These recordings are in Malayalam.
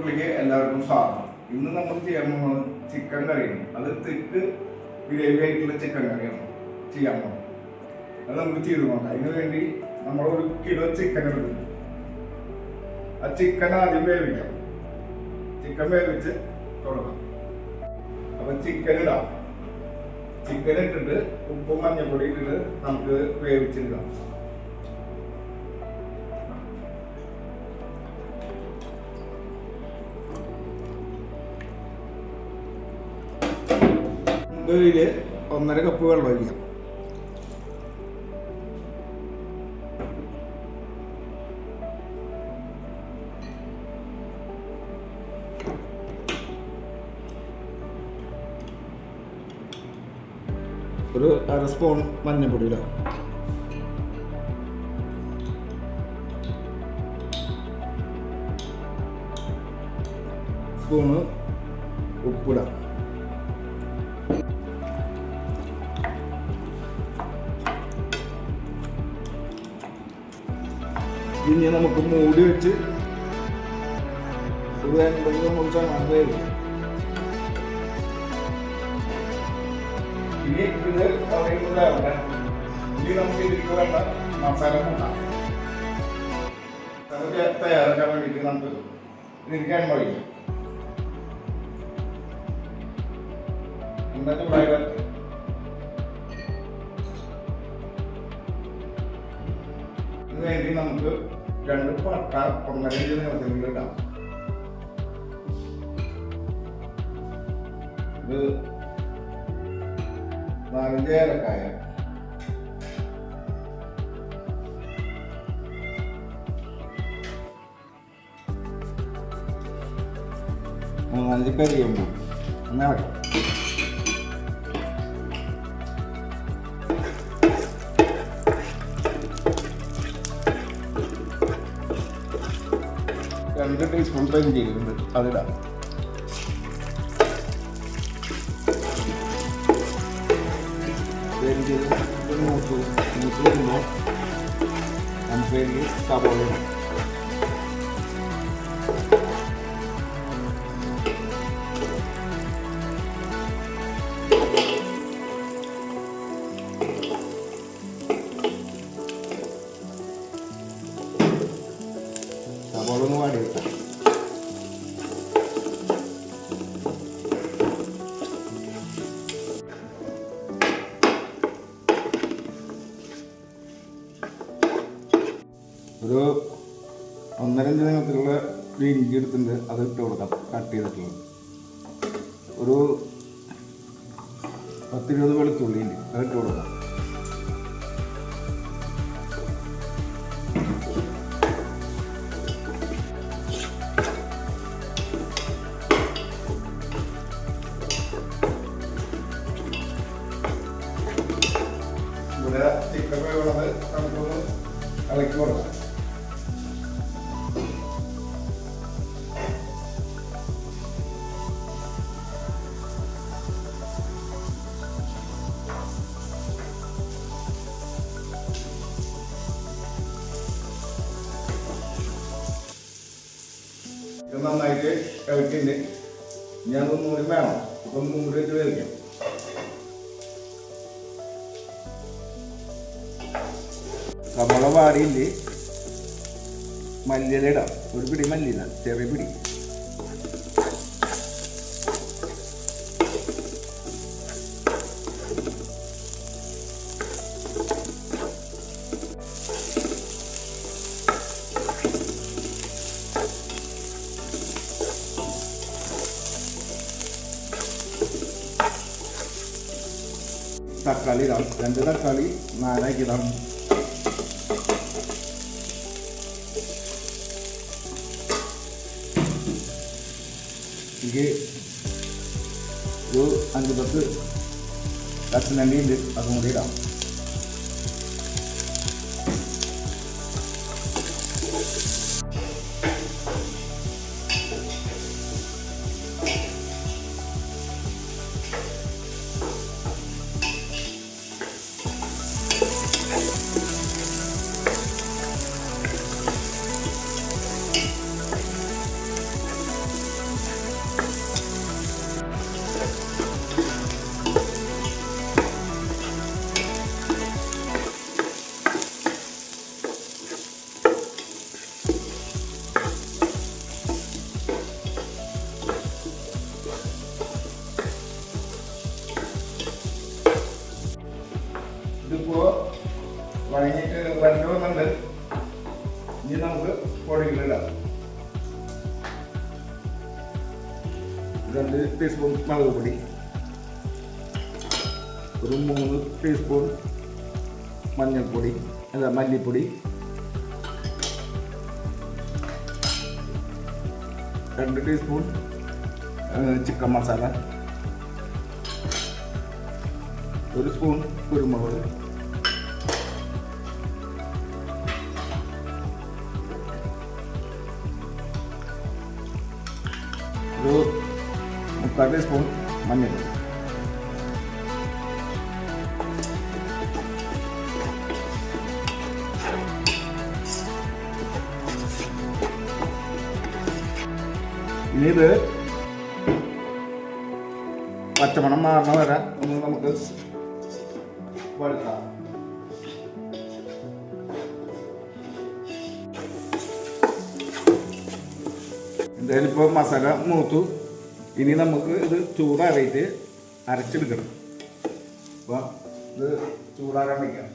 വീട്ടിലേക്ക് എല്ലാവർക്കും സ്വാഗതം. ഇന്ന് നമ്മൾ ചെയ്യാൻ പോകുന്നത് ചിക്കൻ കറിയാണ്. അത് തിക്ക് ഗ്രേവി ആയിട്ടുള്ള ചിക്കൻ കറിയാണ് ചെയ്യാൻ പോകുന്നത്. അത് നമുക്ക് ചെയ്ത് നോക്കാം. അതിന് വേണ്ടി നമ്മൾ 1 കിലോ ചിക്കൻ എടുക്കുന്നു. ആ ചിക്കൻ ആദ്യം വേവിക്കാം. ചിക്കൻ വേവിച്ച് തുടങ്ങാം. അപ്പം ചിക്കൻ ഇടാം. ചിക്കൻ ഇട്ടിട്ട് ഉപ്പും മഞ്ഞൾപ്പൊടി ഇട്ടിട്ട് നമുക്ക് വേവിച്ചെടുക്കാം. ഇതിൽ 1.5 കപ്പ് വെള്ളം ഒഴിക്കാം. ഒരു 1/2 സ്പൂൺ മഞ്ഞൾപ്പൊടി ഇടാം. സ്പൂണ് ഉപ്പിടാം. ഇനി നമുക്ക് മൂടി വെച്ച് ഒരു 80 നിമിഷം വേവിക്കാം. ഇനി ഇത് പറയുന്നതാവട്ടെ. ഇനി നമുക്ക് ഇതിലേക്ക് വേണ്ട മസാല കൂട്ടാം. മസാല തയ്യാറാക്കാൻ വേണ്ടിയിട്ട് നമുക്ക് ഇതിലേക്ക് എണ്ണ ഒഴിക്കാം. എണ്ണ ചൂടായി വരട്ടെ. ഇതിന് വേണ്ടി നമുക്ക് 2 പട്ട 1.5 ഇഞ്ച് നീളത്തിൽ ഇടാം. ഇത് 4 ഏലക്കായ, 3 കരിയേമ്പൂ. ഒന്ന് ഇളക്കാം. രണ്ട് ടീസ്പൂൺ പെരിഞ്ജീരകം ഉണ്ട്, അതിടാം. പെരിഞ്ജീരകം മൂത്ത് വരുമ്പോൾ നമുക്ക് വേണ്ടി സവാള ഇടാം. സവാള ഒന്ന് വാടി വെക്കാം. ഒരു 1.5 ഇഞ്ച് നീളത്തിലുള്ള ഇഞ്ചി എടുത്തിട്ടുണ്ട്, അത് ഇട്ട് കൊടുക്കാം. കട്ട് ചെയ്തിട്ടുള്ളത് ഒരു 10-20 വെളുത്തുള്ളി ഉണ്ട്, അത് ഇട്ട് കൊടുക്കാം. ഇവിടെ ചിക്കൻ വേവുള്ളത് നമുക്കൊന്ന് ഇളക്കി കൊടുക്കാം. ഇത് നന്നായിട്ട് ഇളക്കിണ്ട്. ഞാൻ ഒന്നുകൂടി വേണം. ഇപ്പം 100 വെച്ച് വേവിക്കാം. സവാള വാടിയിൽ മല്ലിയില ഇടാം. ഒരു പിടി മല്ലിയില, ചെറിയ പിടി. തക്കാളി ഇടാം. 2 തക്കാളി നാലാക്കി ഇടാം. എനിക്ക് ഒരു 5-10 കശുവണ്ടി ഉണ്ട്, അതും കൂടി ഇടാം. 2 ടീസ്പൂൺ മുളക് പൊടി, ഒരു 3 ടീസ്പൂൺ മല്ലിപ്പൊടി, 2 ടീസ്പൂൺ ചിക്കൻ മസാല, 1 സ്പൂൺ കുരുമുളക്, ഒരു 3/4 ടീസ്പൂൺ മഞ്ഞൾപ്പൊടി. ഇനി ഇത് പച്ചമണം മാറണ വരെ ഒന്ന് നമുക്ക് വറുക്കാം. എന്തായാലും ഇപ്പോൾ മസാല മൂത്തു. ഇനി നമുക്ക് ഇത് ചൂടാറിയിട്ട് അരച്ചെടുക്കണം. അപ്പോൾ ഇത് ചൂടാക്കാൻ വയ്ക്കാം.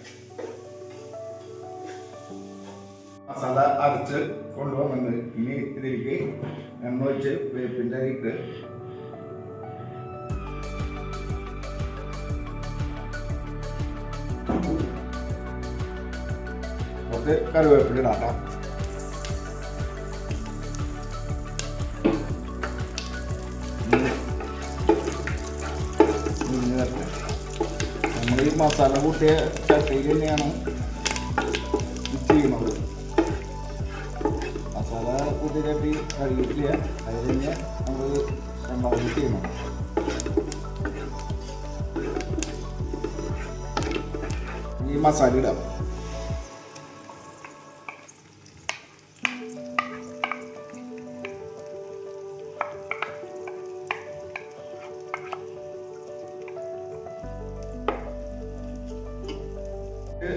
മസാല അരച്ച് കൊണ്ടുവന്നത് ഇനി ഇതിലേക്ക് എണ്ണ വെച്ച് വേപ്പിൻ്റെ ഇട്ട് കുറച്ച് കറിവേപ്പില ഇടാം. നമ്മൾ ഈ മസാല കൂട്ടിയ ചട്ടിയിൽ തന്നെയാണ് ചെയ്യുന്നത്. മസാല കൂട്ടിയ ചട്ടി കഴുകിയിട്ടില്ല, അത് തന്നെ നമ്മൾ രണ്ടാമത് ചെയ്യണം. ഈ മസാല ഇടാം.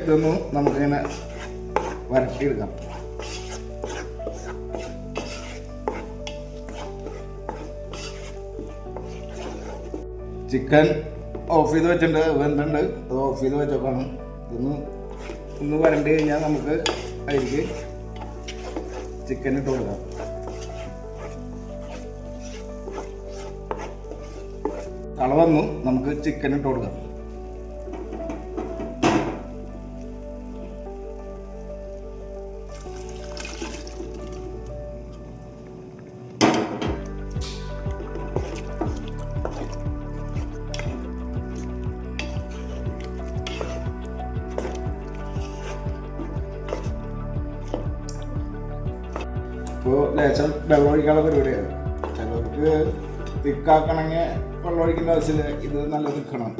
ഇതൊന്നും നമുക്കിങ്ങനെ വരട്ടിയെടുക്കാം. ചിക്കൻ ഓഫ് ചെയ്ത് വെച്ചിട്ടുണ്ട്, വെന്തുണ്ട്. അത് ഓഫ് ചെയ്ത് വെച്ചോക്കാണ്. ഒന്ന് വരണ്ടി കഴിഞ്ഞാൽ നമുക്ക് അതിലേക്ക് ചിക്കൻ ഇട്ട് കൊടുക്കാം. തള വന്നു, നമുക്ക് ചിക്കൻ ഇട്ട് കൊടുക്കാം. ഇപ്പോൾ ലേശം വെള്ളം ഒഴിക്കാനുള്ള പരിപാടിയാണ്. ചിലർക്ക് തിക്കാക്കണമെങ്കിൽ വെള്ളം ഒഴിക്കേണ്ട ആവശ്യമില്ല. ഇത് നല്ല തിക്കണം.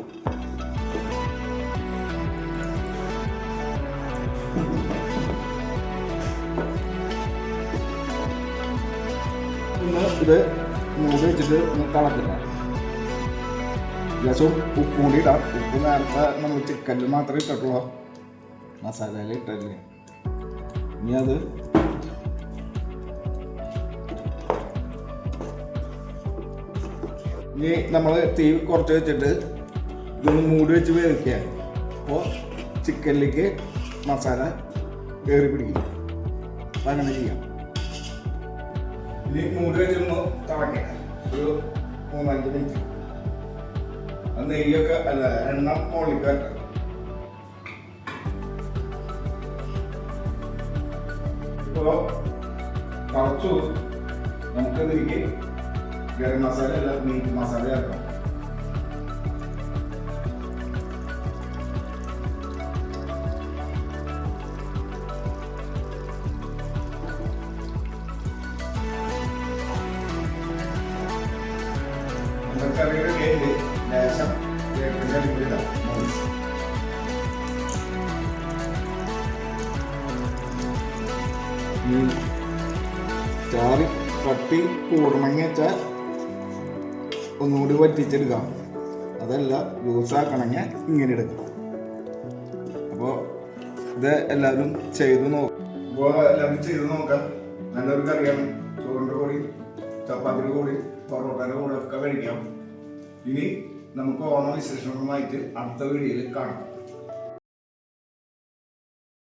ഇത് മൂടി വെച്ചിട്ട് തിളക്കില്ല. ലേശം ഉപ്പ് കൂടി ഇടാം. ഉപ്പ് നേരത്തെ നമ്മൾ ചിക്കനിൽ മാത്രമേ ഇട്ടിട്ടുള്ളൂ, മസാലയിൽ ഇട്ടില്ല. ഇനി അത് ഇനി നമ്മൾ തീ കുറച്ച് വെച്ചിട്ട് ഇതൊന്ന് മൂടി വെച്ച് വേവിക്കുക. അപ്പോൾ ചിക്കനിലേക്ക് മസാല കയറി പിടിക്കും. അപ്പം അങ്ങനെ ചെയ്യാം. ഇനി മൂടി വെച്ചൊന്ന് തിളക്കുക ഒരു 3-5 മിനിറ്റ്. നെയ്യൊക്കെ അല്ല എണ്ണ മുകളിലേക്ക്. ഇപ്പോൾ തിളച്ചു. നമുക്കതിലേക്ക് ഗരം മസാല അല്ല മീറ്റ് മസാല ചേർക്കാം. കറിയുടെ വേണ്ടി ലേശം വേപ്പിൻ്റെ ഇടാം. ചാറി കട്ടി കൂടണമെങ്കിൽ വെച്ചാൽ ഒന്നുകൂടി വറ്റിച്ചെടുക്കാം. അതല്ല ജ്യൂസാക്കണമെങ്കിൽ ഇങ്ങനെ എടുക്കാം. അപ്പോൾ ഇത് എല്ലാവരും ചെയ്ത് നോക്കാം. അപ്പോൾ എല്ലാവരും ചെയ്ത് നോക്കാം. നല്ലൊരു കറിയാണ്. ചോറിൻ്റെ കൂടി, ചപ്പാത്തിയുടെ കൂടി, പൊറോട്ടയുടെ കൂടെ ഒക്കെ കഴിക്കാം. ഇനി നമുക്ക് ഓണ വിശേഷങ്ങളുമായിട്ട് അടുത്ത വീഡിയോയിൽ കാണാം.